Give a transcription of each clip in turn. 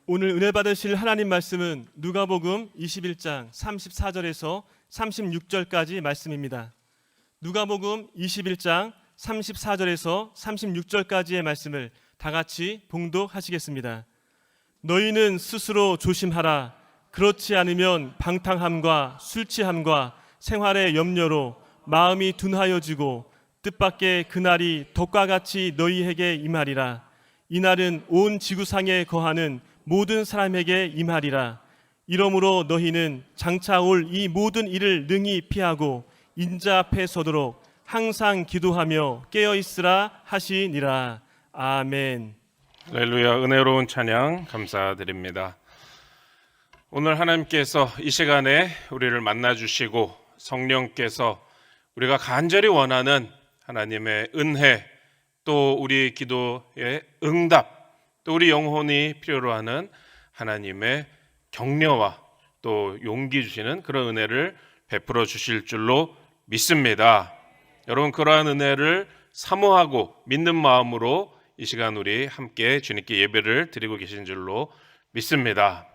오늘 은혜 받으실 하나님 말씀은 누가복음 21장 34절에서 36절까지 말씀입니다. 누가복음 21장 34절에서 36절까지의 말씀을 다 같이 봉독하시겠습니다. 너희는 스스로 조심하라. 그렇지 않으면 방탕함과 술 취함과 생활의 염려로 마음이 둔하여지고 뜻밖의 그날이 덕과 같이 너희에게 임하리라. 이날은 온 지구상에 거하는 모든 사람에게 임하리라. 이러므로 너희는 장차 올 이 모든 일을 능히 피하고 인자 앞에 서도록 항상 기도하며 깨어있으라 하시니라. 아멘. 할렐루야. 은혜로운 찬양 감사드립니다. 오늘 하나님께서 이 시간에 우리를 만나주시고 성령께서 우리가 간절히 원하는 하나님의 은혜, 또 우리 기도의 응답, 또 우리 영혼이 필요로 하는 하나님의 격려와 또 용기 주시는 그런 은혜를 베풀어 주실 줄로 믿습니다. 여러분, 그러한 은혜를 사모하고 믿는 마음으로 이 시간 우리 함께 주님께 예배를 드리고 계신 줄로 믿습니다.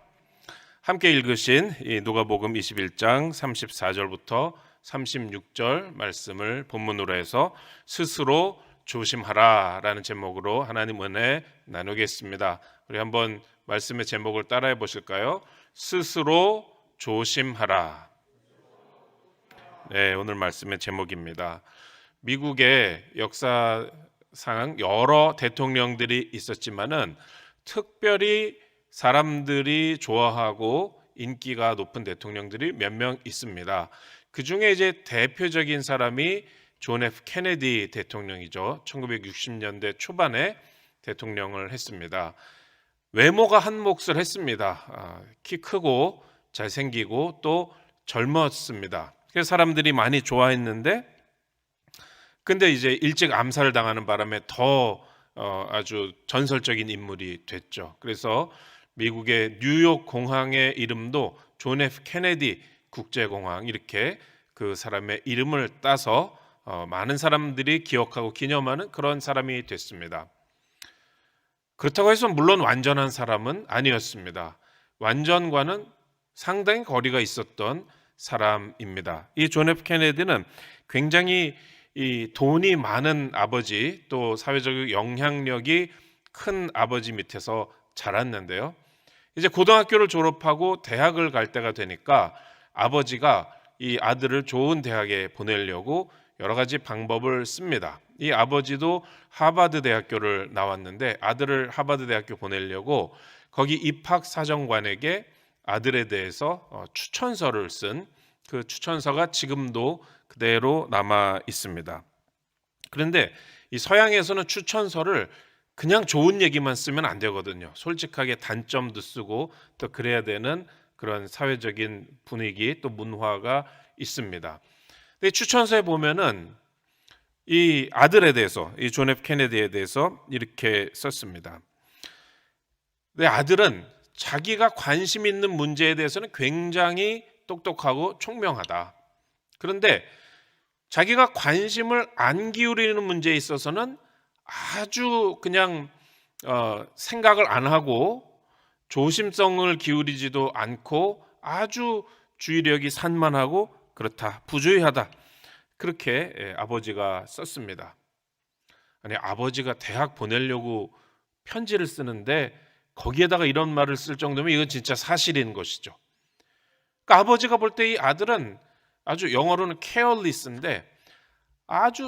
함께 읽으신 이 누가복음 21장 34절부터 36절 말씀을 본문으로 해서 스스로 조심하라 라는 제목으로 하나님 은혜 나누겠습니다. 우리 한번 말씀의 제목을 따라해 보실까요? 스스로 조심하라. 네, 오늘 말씀의 제목입니다. 미국의 역사상 여러 대통령들이 있었지만은 특별히 사람들이 좋아하고 인기가 높은 대통령들이 몇 명 있습니다. 그 중에 이제 대표적인 사람이 존 F 케네디 대통령이죠. 1960년대 초반에 대통령을 했습니다. 외모가 한 몫을 했습니다. 키 크고 잘생기고 또 젊었습니다. 그래서 사람들이 많이 좋아했는데, 근데 이제 일찍 암살을 당하는 바람에 더 아주 전설적인 인물이 됐죠. 그래서 미국의 뉴욕 공항의 이름도 존 F 케네디 국제공항, 이렇게 그 사람의 이름을 따서 많은 사람들이 기억하고 기념하는 그런 사람이 됐습니다. 그렇다고 해서 물론 완전한 사람은 아니었습니다. 완전과는 상당히 거리가 있었던 사람입니다. 이 존 F 케네디는 굉장히 이 돈이 많은 아버지, 또 사회적 영향력이 큰 아버지 밑에서 자랐는데요. 이제 고등학교를 졸업하고 대학을 갈 때가 되니까 아버지가 이 아들을 좋은 대학에 보내려고 여러 가지 방법을 씁니다. 이 아버지도 하버드 대학교를 나왔는데 아들을 하버드 대학교 보내려고 거기 입학 사정관에게 아들에 대해서 추천서를 쓴 그 추천서가 지금도 그대로 남아 있습니다. 그런데 이 서양에서는 추천서를 그냥 좋은 얘기만 쓰면 안 되거든요. 솔직하게 단점도 쓰고 또 그래야 되는 그런 사회적인 분위기 또 문화가 있습니다. 근데 추천서에 보면은 이 아들에 대해서, 이 존 F 케네디에 대해서 이렇게 썼습니다. 근데 아들은 자기가 관심 있는 문제에 대해서는 굉장히 똑똑하고 총명하다. 그런데 자기가 관심을 안 기울이는 문제에 있어서는 아주 그냥 생각을 안 하고 조심성을 기울이지도 않고 아주 주의력이 산만하고 그렇다, 부주의하다, 그렇게 아버지가 썼습니다. 아니, 아버지가 대학 보내려고 편지를 쓰는데 거기에다가 이런 말을 쓸 정도면 이건 진짜 사실인 것이죠. 그러니까 아버지가 볼 때 이 아들은 아주 영어로는 careless인데 아주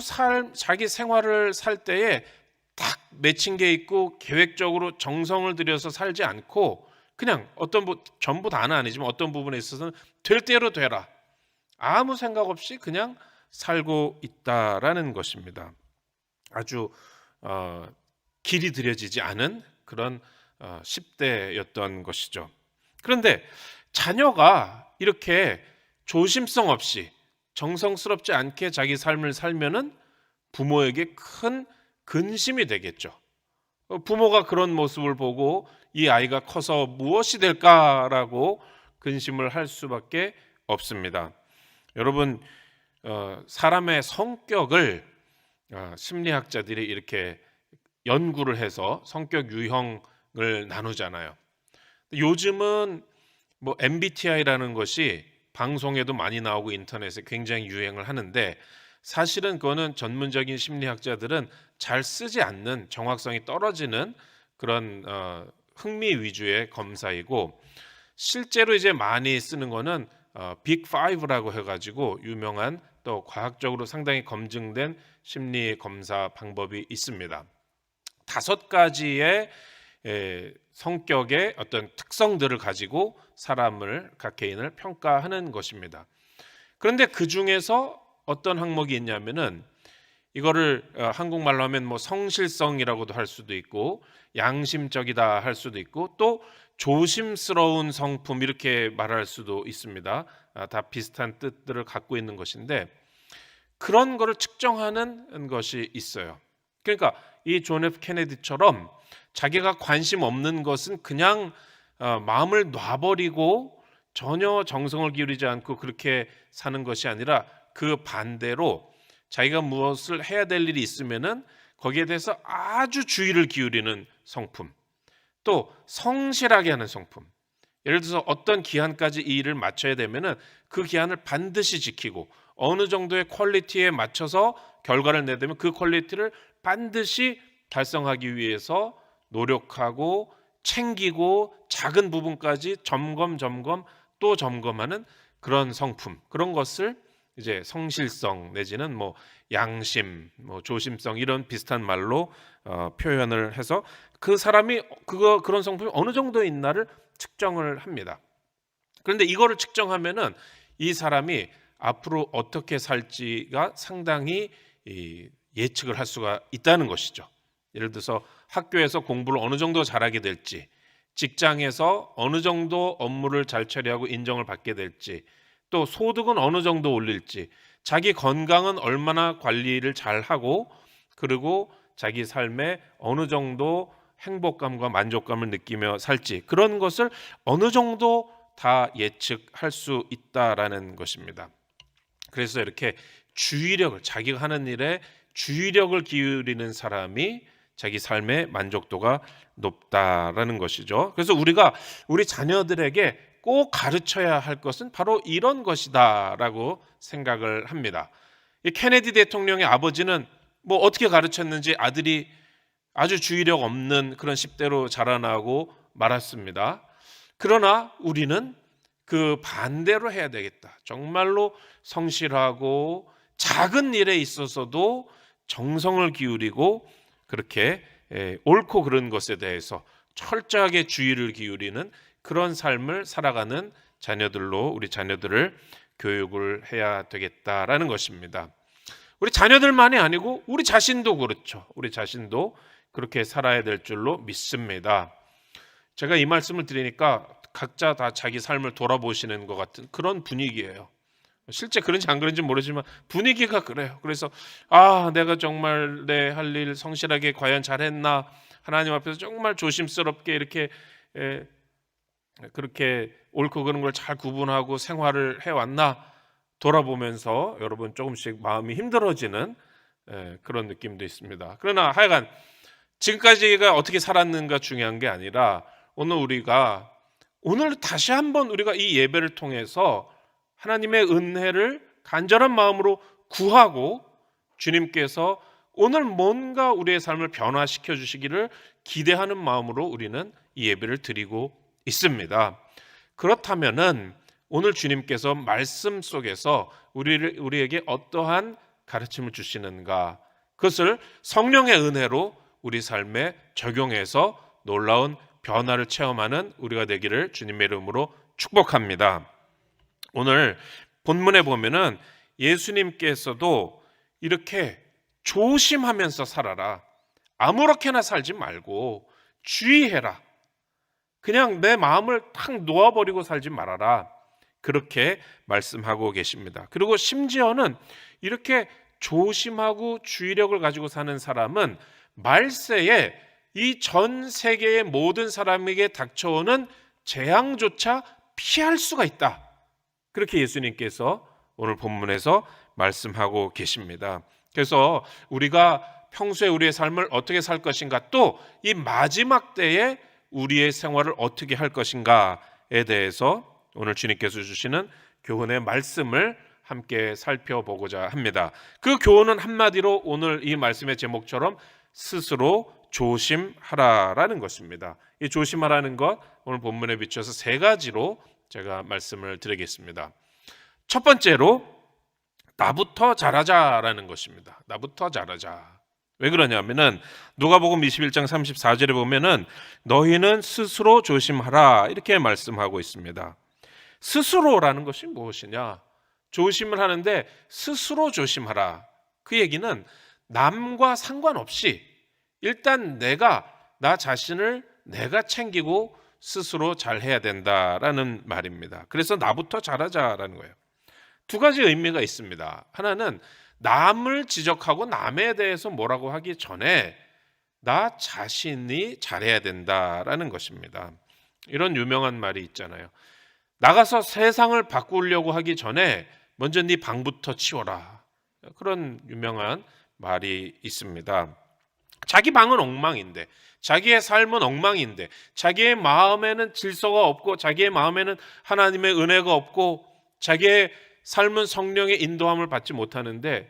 자기 생활을 살 때에 딱 맺힌 게 있고 계획적으로 정성을 들여서 살지 않고 그냥 전부 다는 아니지만 어떤 부분에 있어서는 될 대로 되라, 아무 생각 없이 그냥 살고 있다라는 것입니다. 아주 길이 들여지지 않은 그런 10대였던 것이죠. 그런데 자녀가 이렇게 조심성 없이 정성스럽지 않게 자기 삶을 살면은 부모에게 큰 근심이 되겠죠. 부모가 그런 모습을 보고 이 아이가 커서 무엇이 될까라고 근심을 할 수밖에 없습니다. 여러분, 사람의 성격을 심리학자들이 이렇게 연구를 해서 성격 유형을 나누잖아요. 요즘은 뭐 MBTI라는 것이 방송에도 많이 나오고 인터넷에 굉장히 유행을 하는데, 사실은 그거는 전문적인 심리학자들은 잘 쓰지 않는, 정확성이 떨어지는 그런 흥미 위주의 검사이고, 실제로 이제 많이 쓰는 거는 빅 5라고 해가지고 유명한 또 과학적으로 상당히 검증된 심리 검사 방법이 있습니다. 5가지의 성격의 어떤 특성들을 가지고 사람을, 각 개인을 평가하는 것입니다. 그런데 그 중에서 어떤 항목이 있냐면은, 이거를 한국말로 하면 뭐 성실성이라고도 할 수도 있고, 양심적이다 할 수도 있고, 또 조심스러운 성품 이렇게 말할 수도 있습니다. 다 비슷한 뜻들을 갖고 있는 것인데, 그런 거를 측정하는 것이 있어요. 그러니까 이 존 F 케네디처럼 자기가 관심 없는 것은 그냥 마음을 놔버리고 전혀 정성을 기울이지 않고 그렇게 사는 것이 아니라, 그 반대로 자기가 무엇을 해야 될 일이 있으면은 거기에 대해서 아주 주의를 기울이는 성품, 또 성실하게 하는 성품. 예를 들어서 어떤 기한까지 이 일을 마쳐야 되면은 그 기한을 반드시 지키고, 어느 정도의 퀄리티에 맞춰서 결과를 내야 되면 그 퀄리티를 반드시 달성하기 위해서 노력하고 챙기고, 작은 부분까지 점검 또 점검하는 그런 성품, 그런 것을 이제 성실성 내지는 뭐 양심, 뭐 조심성, 이런 비슷한 말로 표현을 해서 그 사람이 그런 성품이 어느 정도 있나를 측정을 합니다. 그런데 이거를 측정하면은 이 사람이 앞으로 어떻게 살지가 상당히 예측을 할 수가 있다는 것이죠. 예를 들어서 학교에서 공부를 어느 정도 잘하게 될지, 직장에서 어느 정도 업무를 잘 처리하고 인정을 받게 될지, 또 소득은 어느 정도 올릴지, 자기 건강은 얼마나 관리를 잘하고, 그리고 자기 삶에 어느 정도 행복감과 만족감을 느끼며 살지, 그런 것을 어느 정도 다 예측할 수 있다라는 것입니다. 그래서 이렇게 주의력을, 자기가 하는 일에 주의력을 기울이는 사람이 자기 삶의 만족도가 높다라는 것이죠. 그래서 우리가 우리 자녀들에게 꼭 가르쳐야 할 것은 바로 이런 것이다라고 생각을 합니다. 이 케네디 대통령의 아버지는 뭐 어떻게 가르쳤는지 아들이 아주 주의력 없는 그런 10대로 자라나고 말았습니다. 그러나 우리는 그 반대로 해야 되겠다. 정말로 성실하고 작은 일에 있어서도 정성을 기울이고, 그렇게 옳고 그른 것에 대해서 철저하게 주의를 기울이는 그런 삶을 살아가는 자녀들로 우리 자녀들을 교육을 해야 되겠다라는 것입니다. 우리 자녀들만이 아니고 우리 자신도 그렇죠. 우리 자신도 그렇게 살아야 될 줄로 믿습니다. 제가 이 말씀을 드리니까 각자 다 자기 삶을 돌아보시는 것 같은 그런 분위기예요. 실제 그런지 안 그런지 모르지만 분위기가 그래요. 그래서 내가 정말 내 할 일 성실하게 과연 잘했나, 하나님 앞에서 정말 조심스럽게 이렇게 그렇게 옳고 그른 걸 잘 구분하고 생활을 해왔나 돌아보면서 여러분 조금씩 마음이 힘들어지는 그런 느낌도 있습니다. 그러나 하여간 지금까지가 어떻게 살았는가 중요한 게 아니라, 오늘 다시 한번 우리가 이 예배를 통해서 하나님의 은혜를 간절한 마음으로 구하고, 주님께서 오늘 뭔가 우리의 삶을 변화시켜 주시기를 기대하는 마음으로 우리는 이 예배를 드리고 있습니다. 그렇다면은 오늘 주님께서 말씀 속에서 우리에게 어떠한 가르침을 주시는가, 그것을 성령의 은혜로 우리 삶에 적용해서 놀라운 변화를 체험하는 우리가 되기를 주님의 이름으로 축복합니다. 오늘 본문에 보면은 예수님께서도 이렇게 조심하면서 살아라, 아무렇게나 살지 말고 주의해라, 그냥 내 마음을 탁 놓아버리고 살지 말아라, 그렇게 말씀하고 계십니다. 그리고 심지어는 이렇게 조심하고 주의력을 가지고 사는 사람은 말세에 이 전 세계의 모든 사람에게 닥쳐오는 재앙조차 피할 수가 있다, 그렇게 예수님께서 오늘 본문에서 말씀하고 계십니다. 그래서 우리가 평소에 우리의 삶을 어떻게 살 것인가, 또 이 마지막 때에 우리의 생활을 어떻게 할 것인가에 대해서 오늘 주님께서 주시는 교훈의 말씀을 함께 살펴보고자 합니다. 그 교훈은 한마디로 오늘 이 말씀의 제목처럼 스스로 조심하라라는 것입니다. 이 조심하라는 것 오늘 본문에 비춰서 세 가지로 제가 말씀을 드리겠습니다. 첫 번째로 나부터 잘하자라는 것입니다. 나부터 잘하자. 왜 그러냐면은 누가복음 21장 34절에 보면은 너희는 스스로 조심하라 이렇게 말씀하고 있습니다. 스스로라는 것이 무엇이냐? 조심을 하는데 스스로 조심하라. 그 얘기는 남과 상관없이 일단 나 자신을 내가 챙기고 스스로 잘해야 된다라는 말입니다. 그래서 나부터 잘하자라는 거예요. 두 가지 의미가 있습니다. 하나는 남을 지적하고 남에 대해서 뭐라고 하기 전에 나 자신이 잘해야 된다라는 것입니다. 이런 유명한 말이 있잖아요. 나가서 세상을 바꾸려고 하기 전에 먼저 네 방부터 치워라. 그런 유명한 말이 있습니다. 자기 방은 엉망인데, 자기의 삶은 엉망인데, 자기의 마음에는 질서가 없고, 자기의 마음에는 하나님의 은혜가 없고, 자기의 삶은 성령의 인도함을 받지 못하는데,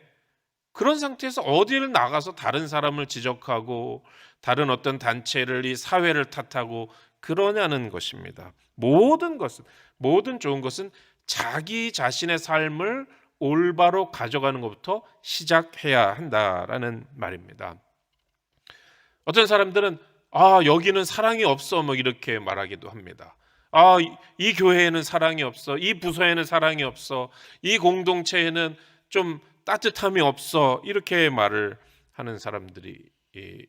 그런 상태에서 어디를 나가서 다른 사람을 지적하고 다른 어떤 단체를, 이 사회를 탓하고 그러냐는 것입니다. 모든 좋은 것은 자기 자신의 삶을 올바로 가져가는 것부터 시작해야 한다라는 말입니다. 어떤 사람들은 여기는 사랑이 없어 뭐 이렇게 말하기도 합니다. 이 교회에는 사랑이 없어, 이 부서에는 사랑이 없어, 이 공동체에는 좀 따뜻함이 없어 이렇게 말을 하는 사람들이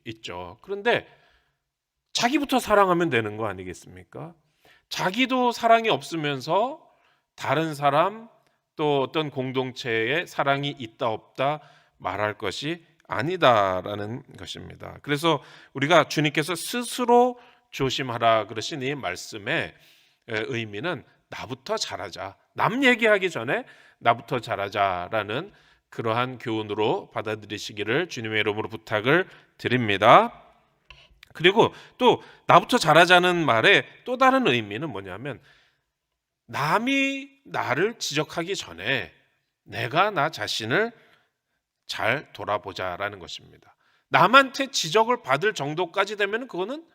있죠. 그런데 자기부터 사랑하면 되는 거 아니겠습니까? 자기도 사랑이 없으면서 다른 사람 또 어떤 공동체에 사랑이 있다 없다 말할 것이 아니다라는 것입니다. 그래서 우리가 주님께서 스스로 조심하라 그러신 이 말씀의 의미는 나부터 잘하자, 남 얘기하기 전에 나부터 잘하자라는 그러한 교훈으로 받아들이시기를 주님의 이름으로 부탁을 드립니다. 그리고 또 나부터 잘하자는 말의 또 다른 의미는 뭐냐면 남이 나를 지적하기 전에 내가 나 자신을 잘 돌아보자라는 것입니다. 남한테 지적을 받을 정도까지 되면 그거는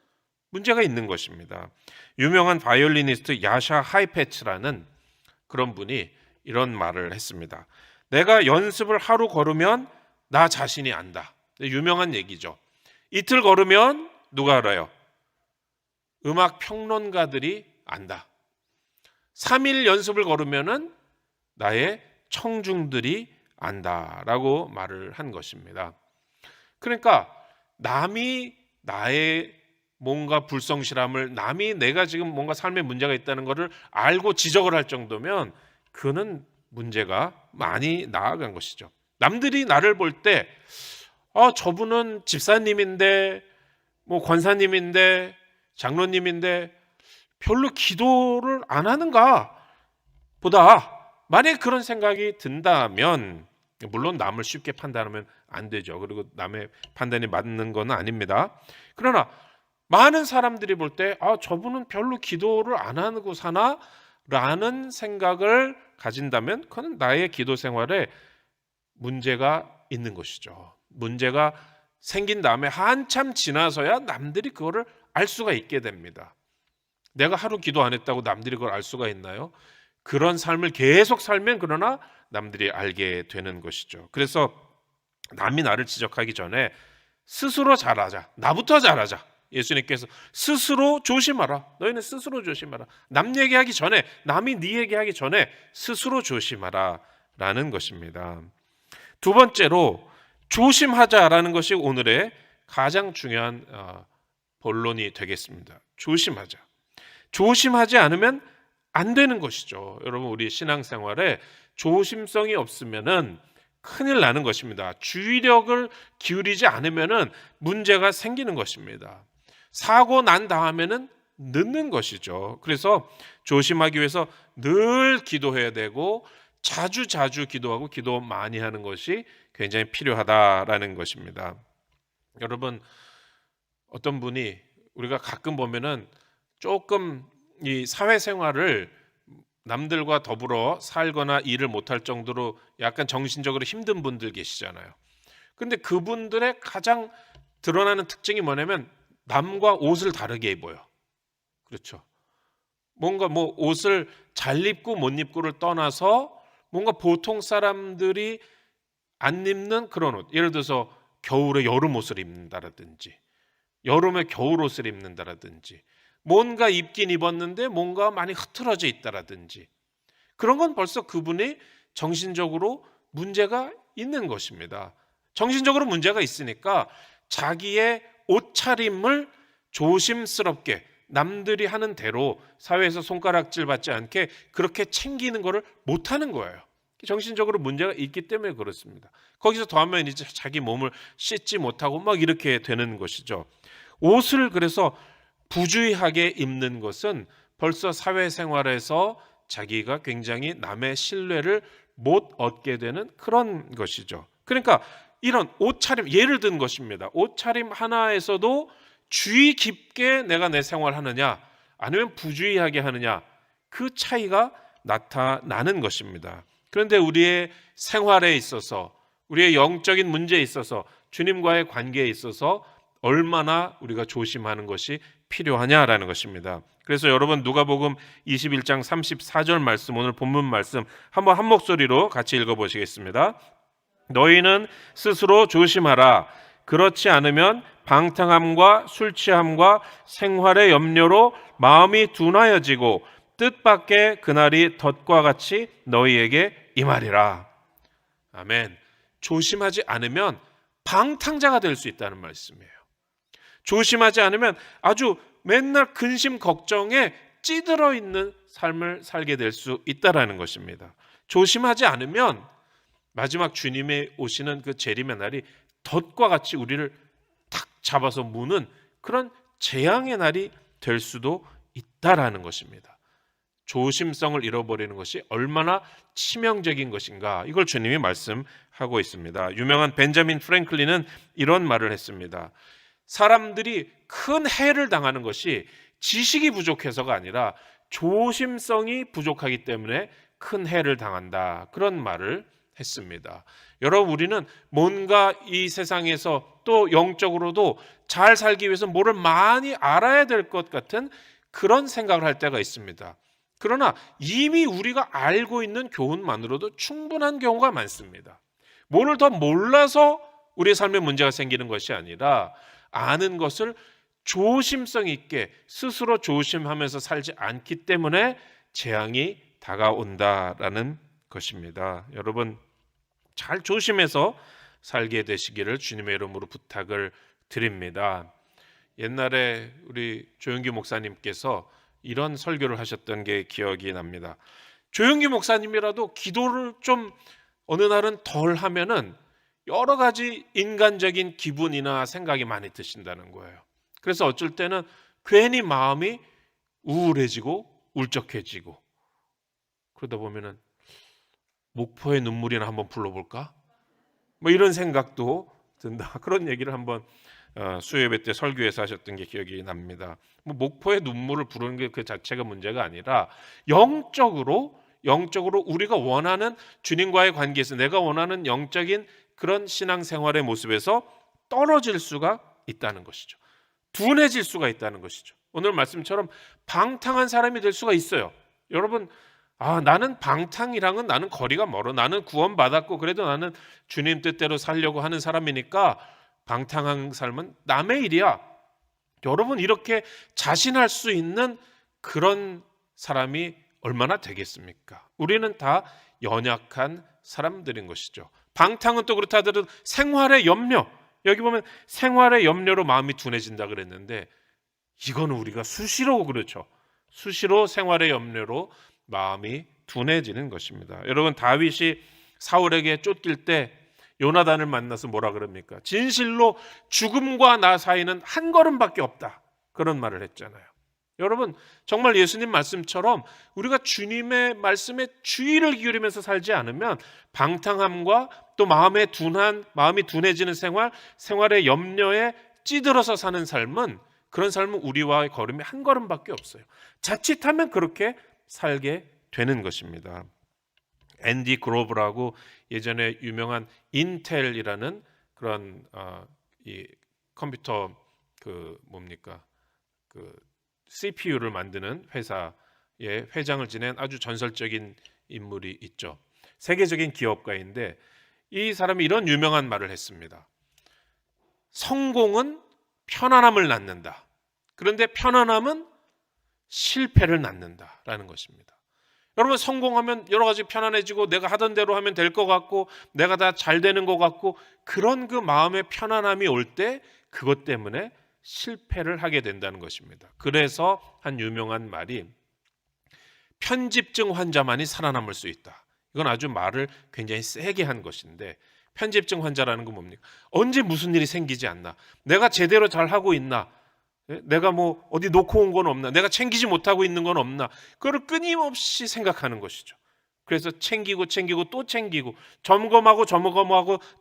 문제가 있는 것입니다. 유명한 바이올리니스트 야샤 하이페츠라는 그런 분이 이런 말을 했습니다. 내가 연습을 하루 걸으면 나 자신이 안다. 유명한 얘기죠. 이틀 걸으면 누가 알아요? 음악 평론가들이 안다. 3일 연습을 걸으면은 나의 청중들이 안다라고 말을 한 것입니다. 그러니까 남이 나의 뭔가 불성실함을, 남이 내가 지금 뭔가 삶에 문제가 있다는 것을 알고 지적을 할 정도면 그는 문제가 많이 나아간 것이죠. 남들이 나를 볼 때 저분은 집사님인데 뭐 권사님인데 장로님인데 별로 기도를 안 하는가 보다, 만약에 그런 생각이 든다면, 물론 남을 쉽게 판단하면 안 되죠. 그리고 남의 판단이 맞는 건 아닙니다. 그러나 많은 사람들이 볼 때 저분은 별로 기도를 안 하고 사나? 라는 생각을 가진다면 그건 나의 기도 생활에 문제가 있는 것이죠. 문제가 생긴 다음에 한참 지나서야 남들이 그거를 알 수가 있게 됩니다. 내가 하루 기도 안 했다고 남들이 그걸 알 수가 있나요? 그런 삶을 계속 살면 그러나 남들이 알게 되는 것이죠. 그래서 남이 나를 지적하기 전에 스스로 잘하자, 나부터 잘하자. 예수님께서 스스로 조심하라. 너희는 스스로 조심하라. 남 얘기하기 전에, 남이 네 얘기하기 전에 스스로 조심하라 라는 것입니다. 두 번째로 조심하자라는 것이 오늘의 가장 중요한 본론이 되겠습니다. 조심하자. 조심하지 않으면 안 되는 것이죠. 여러분, 우리 신앙생활에 조심성이 없으면은 큰일 나는 것입니다. 주의력을 기울이지 않으면은 문제가 생기는 것입니다. 사고 난 다음에는 늦는 것이죠. 그래서 조심하기 위해서 늘 기도해야 되고 자주 기도하고 기도 많이 하는 것이 굉장히 필요하다라는 것입니다. 여러분, 어떤 분이 우리가 가끔 보면은 조금 이 사회생활을 남들과 더불어 살거나 일을 못할 정도로 약간 정신적으로 힘든 분들 계시잖아요. 근데 그분들의 가장 드러나는 특징이 뭐냐면 남과 옷을 다르게 입어요. 그렇죠. 뭔가 뭐 옷을 잘 입고 못 입고를 떠나서 뭔가 보통 사람들이 안 입는 그런 옷, 예를 들어서 겨울에 여름 옷을 입는다라든지 여름에 겨울 옷을 입는다라든지 뭔가 입긴 입었는데 뭔가 많이 흐트러져 있다라든지 그런 건 벌써 그분이 정신적으로 문제가 있는 것입니다. 정신적으로 문제가 있으니까 자기의 옷차림을 조심스럽게 남들이 하는 대로 사회에서 손가락질 받지 않게 그렇게 챙기는 것을 못하는 거예요. 정신적으로 문제가 있기 때문에 그렇습니다. 거기서 더하면 이제 자기 몸을 씻지 못하고 막 이렇게 되는 것이죠. 옷을 그래서 부주의하게 입는 것은 벌써 사회생활에서 자기가 굉장히 남의 신뢰를 못 얻게 되는 그런 것이죠. 그러니까 이런 옷차림, 예를 든 것입니다. 옷차림 하나에서도 주의 깊게 내가 내 생활하느냐 아니면 부주의하게 하느냐 그 차이가 나타나는 것입니다. 그런데 우리의 생활에 있어서 우리의 영적인 문제에 있어서 주님과의 관계에 있어서 얼마나 우리가 조심하는 것이 필요하냐라는 것입니다. 그래서 여러분 누가복음 21장 34절 말씀, 오늘 본문 말씀 한번 한 목소리로 같이 읽어보시겠습니다. 너희는 스스로 조심하라. 그렇지 않으면 방탕함과 술 취함과 생활의 염려로 마음이 둔하여지고 뜻밖의 그날이 덫과 같이 너희에게 임하리라. 아멘. 조심하지 않으면 방탕자가 될 수 있다는 말씀이에요. 조심하지 않으면 아주 맨날 근심 걱정에 찌들어 있는 삶을 살게 될 수 있다라는 것입니다. 조심하지 않으면 마지막 주님의 오시는 그 재림의 날이 덫과 같이 우리를 탁 잡아서 무는 그런 재앙의 날이 될 수도 있다라는 것입니다. 조심성을 잃어버리는 것이 얼마나 치명적인 것인가, 이걸 주님이 말씀하고 있습니다. 유명한 벤자민 프랭클린은 이런 말을 했습니다. 사람들이 큰 해를 당하는 것이 지식이 부족해서가 아니라 조심성이 부족하기 때문에 큰 해를 당한다, 그런 말을 했습니다. 여러분, 우리는 뭔가 이 세상에서 또 영적으로도 잘 살기 위해서 뭐를 많이 알아야 될 것 같은 그런 생각을 할 때가 있습니다. 그러나 이미 우리가 알고 있는 교훈만으로도 충분한 경우가 많습니다. 뭐를 더 몰라서 우리의 삶에 문제가 생기는 것이 아니라 아는 것을 조심성 있게 스스로 조심하면서 살지 않기 때문에 재앙이 다가온다라는 것입니다. 여러분, 잘 조심해서 살게 되시기를 주님의 이름으로 부탁을 드립니다. 옛날에 우리 조영기 목사님께서 이런 설교를 하셨던 게 기억이 납니다. 조영기 목사님이라도 기도를 좀 어느 날은 덜 하면은 여러 가지 인간적인 기분이나 생각이 많이 드신다는 거예요. 그래서 어쩔 때는 괜히 마음이 우울해지고 울적해지고 그러다 보면은 목포의 눈물이나 한번 불러볼까? 뭐 이런 생각도 든다. 그런 얘기를 한번 수요예배 때 설교에서 하셨던 게 기억이 납니다. 뭐 목포의 눈물을 부르는 게 그 자체가 문제가 아니라 영적으로 우리가 원하는 주님과의 관계에서 내가 원하는 영적인 그런 신앙생활의 모습에서 떨어질 수가 있다는 것이죠. 둔해질 수가 있다는 것이죠. 오늘 말씀처럼 방탕한 사람이 될 수가 있어요. 여러분, 나는 방탕이랑은 나는 거리가 멀어. 나는 구원받았고 그래도 나는 주님 뜻대로 살려고 하는 사람이니까 방탕한 삶은 남의 일이야. 여러분, 이렇게 자신할 수 있는 그런 사람이 얼마나 되겠습니까? 우리는 다 연약한 사람들인 것이죠. 방탕은 또 그렇다 하더라도 생활의 염려, 여기 보면 생활의 염려로 마음이 둔해진다 그랬는데 이거는 우리가 수시로 그렇죠. 수시로 생활의 염려로 마음이 둔해지는 것입니다. 여러분, 다윗이 사울에게 쫓길 때 요나단을 만나서 뭐라 그럽니까? 진실로 죽음과 나 사이는 한 걸음밖에 없다, 그런 말을 했잖아요. 여러분, 정말 예수님 말씀처럼 우리가 주님의 말씀에 주의를 기울이면서 살지 않으면 방탕함과 또 마음이 둔해지는 생활의 염려에 찌들어서 사는 삶은 그런 삶은 우리와의 걸음이 한 걸음밖에 없어요. 자칫하면 그렇게 살게 되는 것입니다. 앤디 그로브라고 예전에 유명한 인텔이라는 그런 이 컴퓨터 그 CPU를 만드는 회사의 회장을 지낸 아주 전설적인 인물이 있죠. 세계적인 기업가인데 이 사람이 이런 유명한 말을 했습니다. 성공은 편안함을 낳는다. 그런데 편안함은 실패를 낳는다라는 것입니다. 여러분, 성공하면 여러 가지 편안해지고 내가 하던 대로 하면 될 것 같고 내가 다 잘 되는 것 같고 그런 그 마음의 편안함이 올 때 그것 때문에 실패를 하게 된다는 것입니다. 그래서 한 유명한 말이 편집증 환자만이 살아남을 수 있다. 이건 아주 말을 굉장히 세게 한 것인데, 편집증 환자라는 건 뭡니까? 언제 무슨 일이 생기지 않나? 내가 제대로 잘 하고 있나? 내가 뭐 어디 놓고 온 건 없나? 내가 챙기지 못하고 있는 건 없나? 그걸 끊임없이 생각하는 것이죠. 그래서 챙기고 또 챙기고 점검하고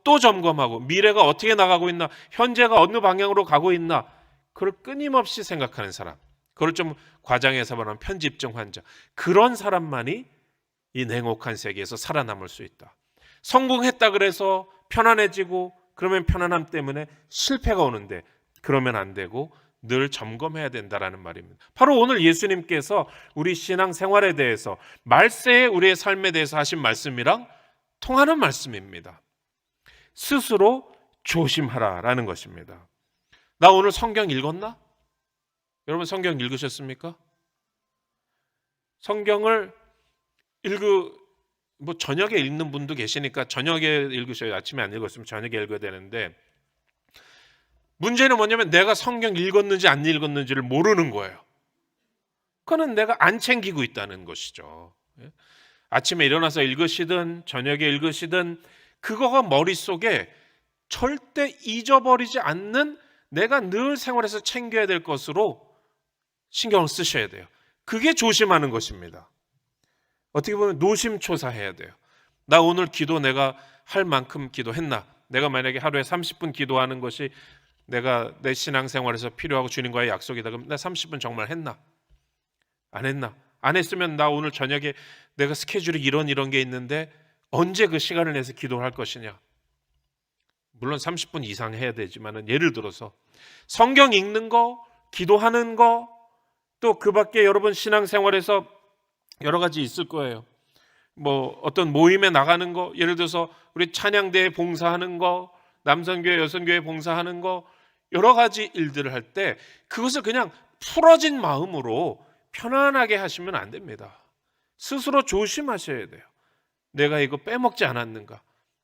또 점검하고 미래가 어떻게 나가고 있나? 현재가 어느 방향으로 가고 있나? 그걸 끊임없이 생각하는 사람. 그걸 좀 과장해서 말하면 편집증 환자. 그런 사람만이 이 냉혹한 세계에서 살아남을 수 있다. 성공했다 그래서 편안해지고 그러면 편안함 때문에 실패가 오는데 그러면 안 되고 늘 점검해야 된다라는 말입니다. 바로 오늘 예수님께서 우리 신앙 생활에 대해서 말세에 우리의 삶에 대해서 하신 말씀이랑 통하는 말씀입니다. 스스로 조심하라라는 것입니다. 나 오늘 성경 읽었나? 여러분 성경 읽으셨습니까? 성경을 저녁에 읽는 분도 계시니까 저녁에 읽으셔요. 아침에 안 읽었으면 저녁에 읽어야 되는데, 문제는 뭐냐면 내가 성경 읽었는지 안 읽었는지를 모르는 거예요. 그거는 내가 안 챙기고 있다는 것이죠. 아침에 일어나서 읽으시든 저녁에 읽으시든 그거가 머릿속에 절대 잊어버리지 않는, 내가 늘 생활에서 챙겨야 될 것으로 신경을 쓰셔야 돼요. 그게 조심하는 것입니다. 어떻게 보면 노심초사해야 돼요. 나 오늘 기도 내가 할 만큼 기도했나? 내가 만약에 하루에 30분 기도하는 것이 내가 내 신앙생활에서 필요하고 주님과의 약속이다. 그럼 나 30분 정말 했나? 안 했나? 안 했으면 나 오늘 저녁에 내가 스케줄이 이런 게 있는데 언제 그 시간을 내서 기도를 할 것이냐? 물론 30분 이상 해야 되지만 예를 들어서 성경 읽는 거, 기도하는 거, 또 그 밖에 여러분 신앙생활에서 여러 가지 있을 거예요. 뭐 어떤 모임에 나가는 거, 예를 들어서 우리 찬양대에 봉사하는 거, 남성교회, 여성교회 봉사하는 거, 여러 가지 일들을 할 때 그것을 그냥 풀어진 마음으로 편안하게 하시면 안 됩니다. 스스로 조심하셔야 돼요. 내가 이거 빼먹지 않았는가?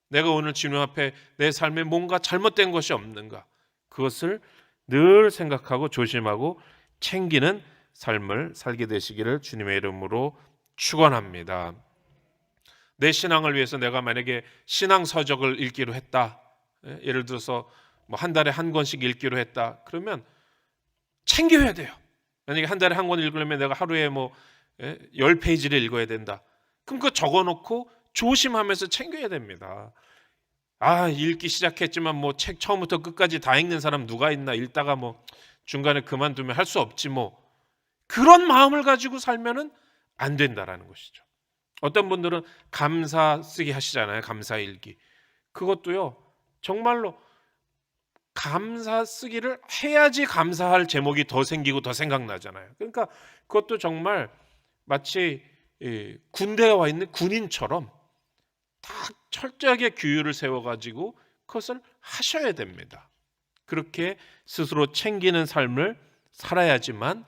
내가 오늘 주님 앞에 내 삶에 뭔가 잘못된 것이 없는가? 그것을 늘 생각하고 조심하고 챙기는 삶을 살게 되시기를 주님의 이름으로 축원합니다. 내 신앙을 위해서 내가 만약에 신앙 서적을 읽기로 했다. 예를 들어서 뭐 한 달에 한 권씩 읽기로 했다. 그러면 챙겨야 돼요. 만약에 한 달에 한 권 읽으려면 내가 하루에 뭐 10페이지를 읽어야 된다. 그럼 그거 적어놓고 조심하면서 챙겨야 됩니다. 읽기 시작했지만 뭐 책 처음부터 끝까지 다 읽는 사람 누가 있나? 읽다가 뭐 중간에 그만두면 할 수 없지 뭐. 그런 마음을 가지고 살면은 안 된다라는 것이죠. 어떤 분들은 감사 쓰기 하시잖아요. 감사 일기. 그것도요. 정말로 감사 쓰기를 해야지 감사할 제목이 더 생기고 더 생각나잖아요. 그러니까 그것도 정말 마치 군대에 와 있는 군인처럼 딱 철저하게 규율을 세워가지고 그것을 하셔야 됩니다. 그렇게 스스로 챙기는 삶을 살아야지만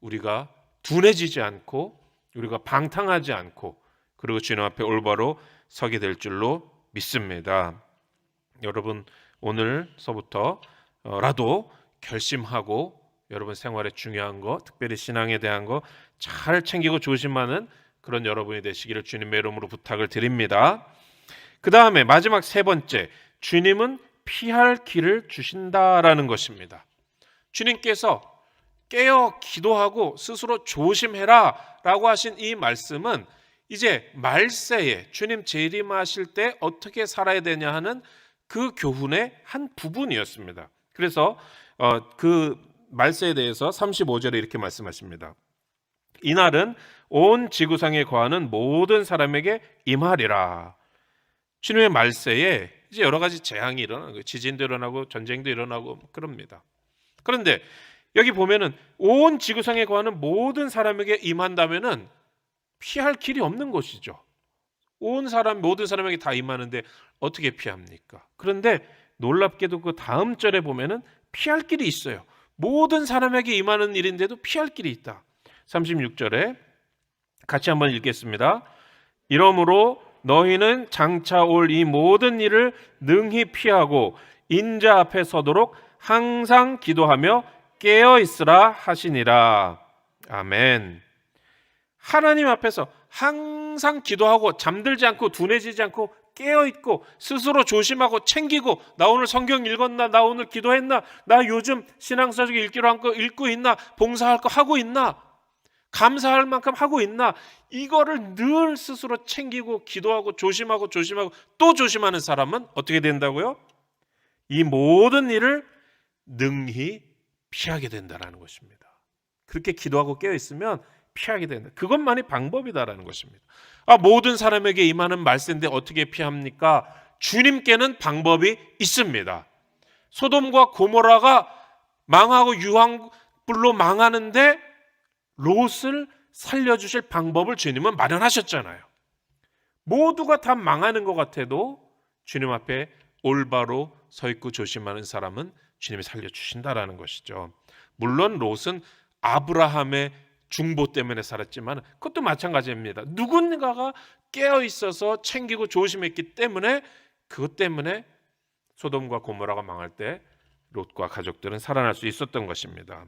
우리가 둔해지지 않고 우리가 방탕하지 않고 그리고 주님 앞에 올바로 서게 될 줄로 믿습니다. 여러분 오늘서부터 라도 결심하고 여러분 생활에 중요한 거, 특별히 신앙에 대한 거 잘 챙기고 조심하는 그런 여러분이 되시기를 주님의 이름으로 부탁을 드립니다. 그 다음에 마지막 세 번째, 주님은 피할 길을 주신다라는 것입니다. 주님께서 깨어 기도하고 스스로 조심해라 라고 하신 이 말씀은 이제 말세에 주님 재림하실 때 어떻게 살아야 되냐 하는 그 교훈의 한 부분이었습니다. 그래서 그 말세에 대해서 35절에 이렇게 말씀하십니다. 이날은 온 지구상에 거하는 모든 사람에게 임하리라. 주님의 말세에 이제 여러 가지 재앙이 일어나고 지진도 일어나고 전쟁도 일어나고 그럽니다. 그런데 여기 보면은 온 지구상에 거하는 모든 사람에게 임한다면은 피할 길이 없는 것이죠. 모든 사람에게 다 임하는데 어떻게 피합니까? 그런데 놀랍게도 그 다음 절에 보면은 피할 길이 있어요. 모든 사람에게 임하는 일인데도 피할 길이 있다. 36절에 같이 한번 읽겠습니다. 이러므로 너희는 장차 올 이 모든 일을 능히 피하고 인자 앞에 서도록 항상 기도하며 깨어 있으라 하시니라. 아멘. 하나님 앞에서 항상 기도하고 잠들지 않고 둔해지지 않고 깨어있고 스스로 조심하고 챙기고, 나 오늘 성경 읽었나, 나 오늘 기도했나, 나 요즘 신앙서적 읽기로 한 거 읽고 있나, 봉사할 거 하고 있나, 감사할 만큼 하고 있나, 이거를 늘 스스로 챙기고 기도하고 조심하고 또 조심하는 사람은 어떻게 된다고요? 이 모든 일을 능히 피하게 된다라는 것입니다. 그렇게 기도하고 깨어있으면 피하게 된다. 그것만이 방법이다라는 것입니다. 모든 사람에게 임하는 말세인데 어떻게 피합니까? 주님께는 방법이 있습니다. 소돔과 고모라가 망하고 유황불로 망하는데 롯을 살려주실 방법을 주님은 마련하셨잖아요. 모두가 다 망하는 것 같아도 주님 앞에 올바로 서 있고 조심하는 사람은 주님이 살려주신다라는 것이죠. 물론 롯은 아브라함의 중보 때문에 살았지만 그것도 마찬가지입니다. 누군가가 깨어 있어서 챙기고 조심했기 때문에, 그것 때문에 소돔과 고모라가 망할 때 롯과 가족들은 살아날 수 있었던 것입니다.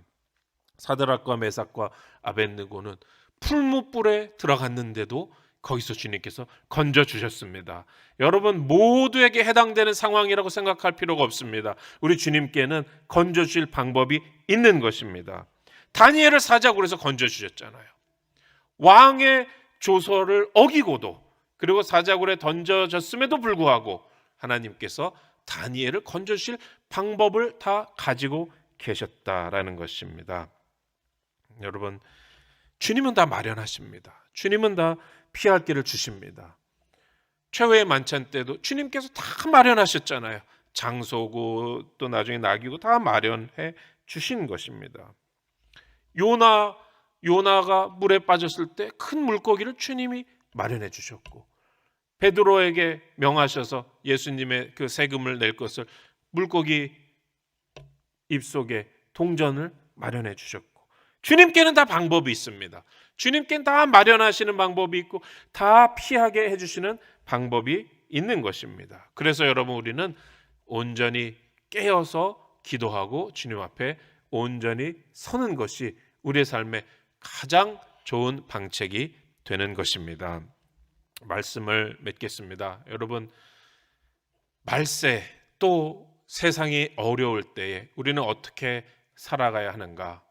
사드락과 메삭과 아벳느고는 풀무불에 들어갔는데도 거기서 주님께서 건져주셨습니다. 여러분, 모두에게 해당되는 상황이라고 생각할 필요가 없습니다. 우리 주님께는 건져주실 방법이 있는 것입니다. 다니엘을 사자굴에서 해서 건져주셨잖아요. 왕의 조서를 어기고도, 그리고 사자굴에 던져졌음에도 불구하고 하나님께서 다니엘을 건져주실 방법을 다 가지고 계셨다라는 것입니다. 여러분, 주님은 다 마련하십니다. 주님은 다 피할 길을 주십니다. 최후의 만찬 때도 주님께서 다 마련하셨잖아요. 장소고 또 나중에 낙이고 다 마련해 주신 것입니다. 요나가 물에 빠졌을 때 큰 물고기를 주님이 마련해 주셨고, 베드로에게 명하셔서 예수님의 그 세금을 낼 것을 물고기 입속에 동전을 마련해 주셨고, 주님께는 다 방법이 있습니다. 주님께는 다 마련하시는 방법이 있고 다 피하게 해주시는 방법이 있는 것입니다. 그래서 여러분, 우리는 온전히 깨어서 기도하고 주님 앞에 온전히 서는 것이 우리의 삶의 가장 좋은 방책이 되는 것입니다. 말씀을 맺겠습니다. 여러분, 말세 또 세상이 어려울 때에 우리는 어떻게 살아가야 하는가?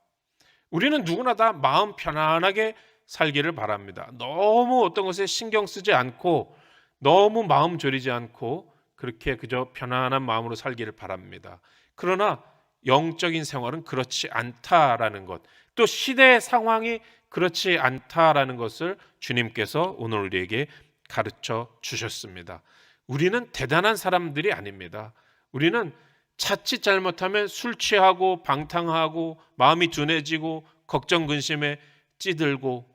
우리는 누구나 다 마음 편안하게 살기를 바랍니다. 너무 어떤 것에 신경 쓰지 않고 너무 마음 졸이지 않고 그렇게 그저 편안한 마음으로 살기를 바랍니다. 그러나 영적인 생활은 그렇지 않다라는 것, 또 시대의 상황이 그렇지 않다라는 것을 주님께서 오늘 우리에게 가르쳐 주셨습니다. 우리는 대단한 사람들이 아닙니다. 우리는 자칫 잘못하면 술 취하고 방탕하고 마음이 둔해지고 걱정 근심에 찌들고,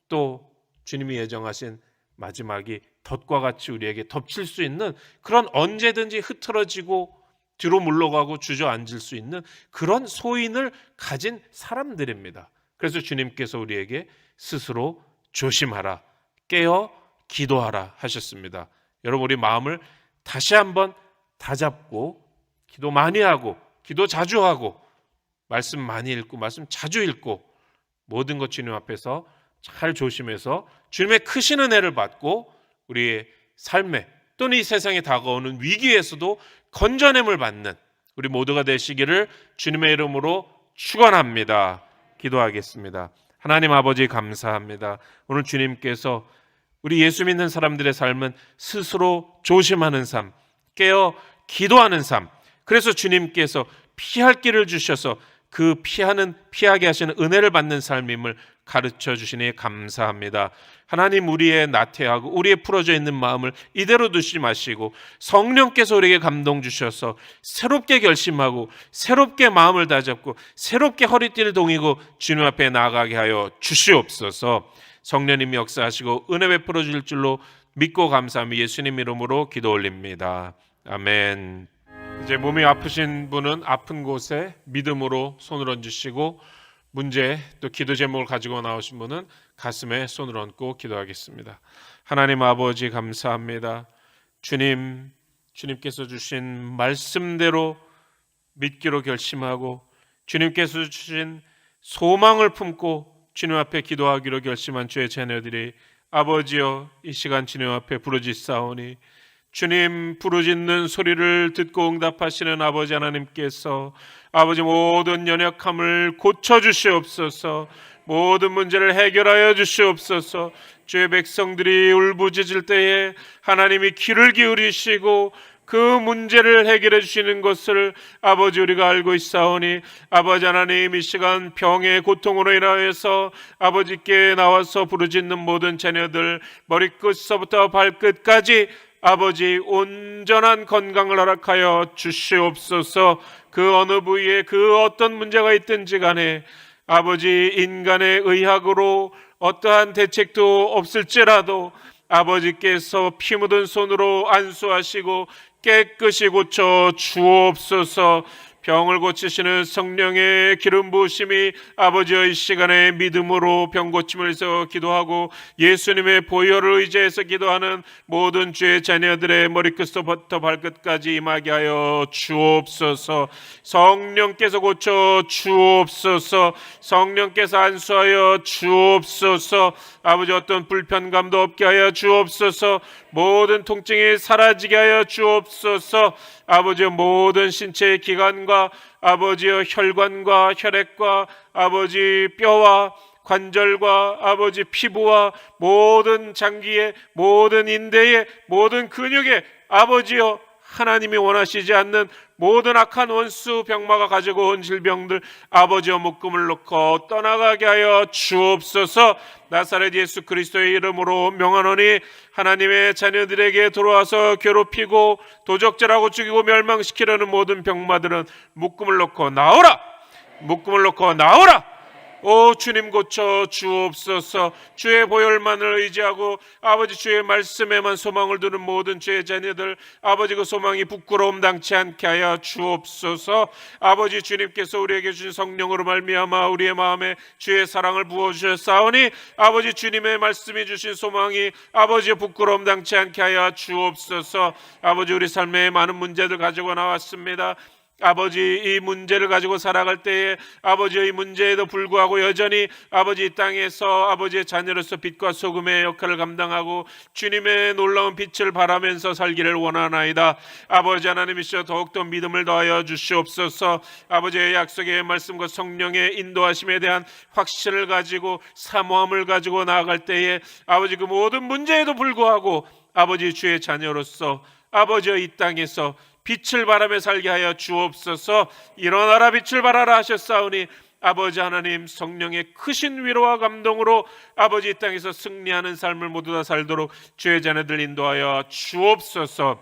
또 주님이 예정하신 마지막이 덫과 같이 우리에게 덮칠 수 있는 그런, 언제든지 흐트러지고 뒤로 물러가고 주저앉을 수 있는 그런 소인을 가진 사람들입니다. 그래서 주님께서 우리에게 스스로 조심하라, 깨어 기도하라 하셨습니다. 여러분, 우리 마음을 다시 한번 다잡고 기도 많이 하고 기도 자주 하고 말씀 많이 읽고 말씀 자주 읽고 모든 것 주님 앞에서 잘 조심해서 주님의 크신 은혜를 받고 우리의 삶에 또는 이 세상에 다가오는 위기에서도 건져냄을 받는 우리 모두가 되시기를 주님의 이름으로 축원합니다. 기도하겠습니다. 하나님 아버지, 감사합니다. 오늘 주님께서 우리 예수 믿는 사람들의 삶은 스스로 조심하는 삶, 깨어 기도하는 삶, 그래서 주님께서 피할 길을 주셔서 그 피하게 하시는 은혜를 받는 삶임을 가르쳐 주시니 감사합니다. 하나님, 우리의 나태하고 우리의 풀어져 있는 마음을 이대로 두시지 마시고 성령께서 우리에게 감동 주셔서 새롭게 결심하고 새롭게 마음을 다잡고 새롭게 허리띠를 동이고 주님 앞에 나아가게 하여 주시옵소서. 성령님이 역사하시고 은혜 베풀어 주실 줄로 믿고 감사하며 예수님 이름으로 기도 올립니다. 아멘. 이제 몸이 아프신 분은 아픈 곳에 믿음으로 손을 얹으시고, 문제 또 기도 제목을 가지고 나오신 분은 가슴에 손을 얹고 기도하겠습니다. 하나님 아버지, 감사합니다. 주님께서 주신 말씀대로 믿기로 결심하고 주님께서 주신 소망을 품고 주님 앞에 기도하기로 결심한 주의 자녀들이 아버지여, 이 시간 주님 앞에 부르짖사오니 주님 부르짖는 소리를 듣고 응답하시는 아버지 하나님께서 아버지 모든 연약함을 고쳐주시옵소서. 모든 문제를 해결하여 주시옵소서. 주의 백성들이 울부짖을 때에 하나님이 귀를 기울이시고 그 문제를 해결해 주시는 것을 아버지 우리가 알고 있사오니 아버지 하나님, 이 시간 병의 고통으로 인하여서 아버지께 나와서 부르짖는 모든 자녀들 머리끝서부터 발끝까지 아버지 온전한 건강을 허락하여 주시옵소서. 그 어느 부위에 그 어떤 문제가 있든지 간에 아버지 인간의 의학으로 어떠한 대책도 없을지라도 아버지께서 피 묻은 손으로 안수하시고 깨끗이 고쳐 주옵소서. 병을 고치시는 성령의 기름 부으심이 아버지의 이 시간에 믿음으로 병 고침을 위해서 기도하고 예수님의 보혈을 의지해서 기도하는 모든 주의 자녀들의 머리끝부터 발끝까지 임하게 하여 주옵소서. 성령께서 고쳐 주옵소서. 성령께서 안수하여 주옵소서. 아버지 어떤 불편감도 없게 하여 주옵소서. 모든 통증이 사라지게 하여 주옵소서. 아버지 모든 신체의 기관과 아버지의 혈관과 혈액과 아버지 뼈와 관절과 아버지 피부와 모든 장기의 모든 인대의 모든 근육에 아버지여 하나님이 원하시지 않는 모든 악한 원수 병마가 가지고 온 질병들 아버지여 묶음을 놓고 떠나가게 하여 주옵소서. 나사렛 예수 그리스도의 이름으로 명하노니 하나님의 자녀들에게 들어와서 괴롭히고 도적질하고 죽이고 멸망시키려는 모든 병마들은 묶음을 놓고 나오라. 묶음을 놓고 나오라. 오 주님 고쳐 주옵소서. 주의 보혈만을 의지하고 아버지 주의 말씀에만 소망을 두는 모든 주의 자녀들 아버지 그 소망이 부끄러움 당치 않게 하여 주옵소서. 아버지 주님께서 우리에게 주신 성령으로 말미암아 우리의 마음에 주의 사랑을 부어주셨사오니 아버지 주님의 말씀이 주신 소망이 아버지의 부끄러움 당치 않게 하여 주옵소서. 아버지 우리 삶에 많은 문제들 가지고 나왔습니다. 아버지 이 문제를 가지고 살아갈 때에 아버지의 이 문제에도 불구하고 여전히 아버지 이 땅에서 아버지의 자녀로서 빛과 소금의 역할을 감당하고 주님의 놀라운 빛을 바라면서 살기를 원하나이다. 아버지 하나님이시여 더욱더 믿음을 더하여 주시옵소서. 아버지의 약속의 말씀과 성령의 인도하심에 대한 확신을 가지고 사모함을 가지고 나아갈 때에 아버지 그 모든 문제에도 불구하고 아버지 주의 자녀로서 아버지의 이 땅에서 빛을 바라며 살게 하여 주옵소서. 일어나라 빛을 발하라 하셨사오니 아버지 하나님 성령의 크신 위로와 감동으로 아버지 이 땅에서 승리하는 삶을 모두 다 살도록 주의 자녀들 인도하여 주옵소서.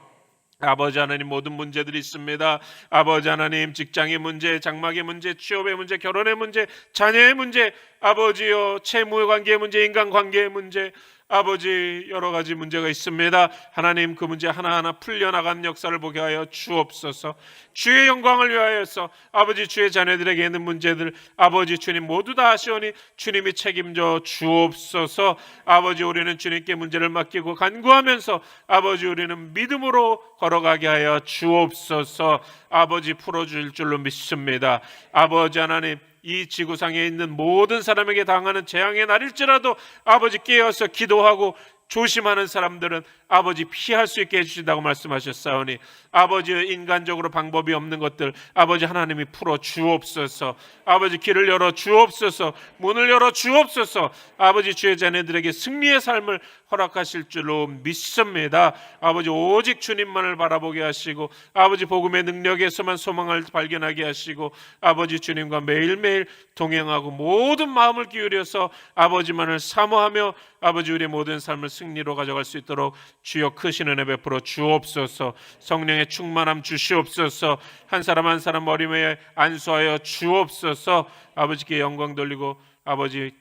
아버지 하나님 모든 문제들이 있습니다. 아버지 하나님 직장의 문제, 장막의 문제, 취업의 문제, 결혼의 문제, 자녀의 문제, 아버지여 채무의 관계의 문제, 인간관계의 문제, 아버지 여러 가지 문제가 있습니다. 하나님 그 문제 하나하나 풀려나가는 역사를 보게 하여 주옵소서. 주의 영광을 위하여서 아버지 주의 자녀들에게 있는 문제들 아버지 주님 모두 다 하시오니 주님이 책임져 주옵소서. 아버지 우리는 주님께 문제를 맡기고 간구하면서 아버지 우리는 믿음으로 걸어가게 하여 주옵소서. 아버지 풀어줄 줄로 믿습니다. 아버지 하나님 이 지구상에 있는 모든 사람에게 당하는 재앙의 날일지라도 아버지 깨어서 기도하고 조심하는 사람들은 아버지 피할 수 있게 해주신다고 말씀하셨사오니 아버지 인간적으로 방법이 없는 것들 아버지 하나님이 풀어 주옵소서. 아버지 길을 열어 주옵소서. 문을 열어 주옵소서. 아버지 주의 자녀들에게 승리의 삶을 허락하실 줄로 믿습니다. 아버지 오직 주님만을 바라보게 하시고 아버지 복음의 능력에서만 소망을 발견하게 하시고 아버지 주님과 매일매일 동행하고 모든 마음을 기울여서 아버지만을 사모하며 아버지 우리의 모든 삶을 승리로 가져갈 수 있도록 주여 크신 은혜 베풀어 주옵소서. 성령의 충만함 주시옵소서. 한 사람 한 사람 머리 위에 안수하여 주옵소서. 아버지께 영광 돌리고 아버지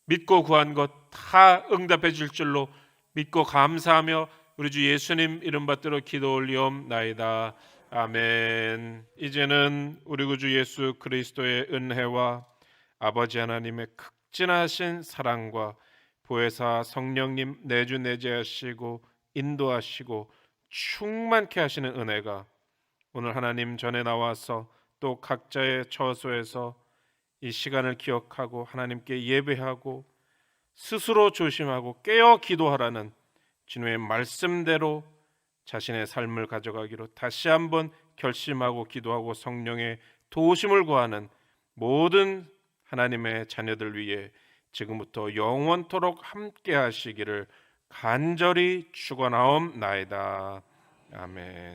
믿고 구한 것 다 응답해 줄 줄로 믿고 감사하며 우리 주 예수님 이름 받들어 기도 올리옵나이다. 아멘. 이제는 우리 구주 예수 그리스도의 은혜와 아버지 하나님의 극진하신 사랑과 보혜사 성령님 내주 내재하시고 인도하시고 충만케 하시는 은혜가 오늘 하나님 전에 나와서 또 각자의 처소에서 이 시간을 기억하고 하나님께 예배하고 스스로 조심하고 깨어 기도하라는 주님의 말씀대로 자신의 삶을 가져가기로 다시 한번 결심하고 기도하고 성령의 도우심을 구하는 모든 하나님의 자녀들 위해 지금부터 영원토록 함께 하시기를 간절히 축원하옵나이다. 아멘.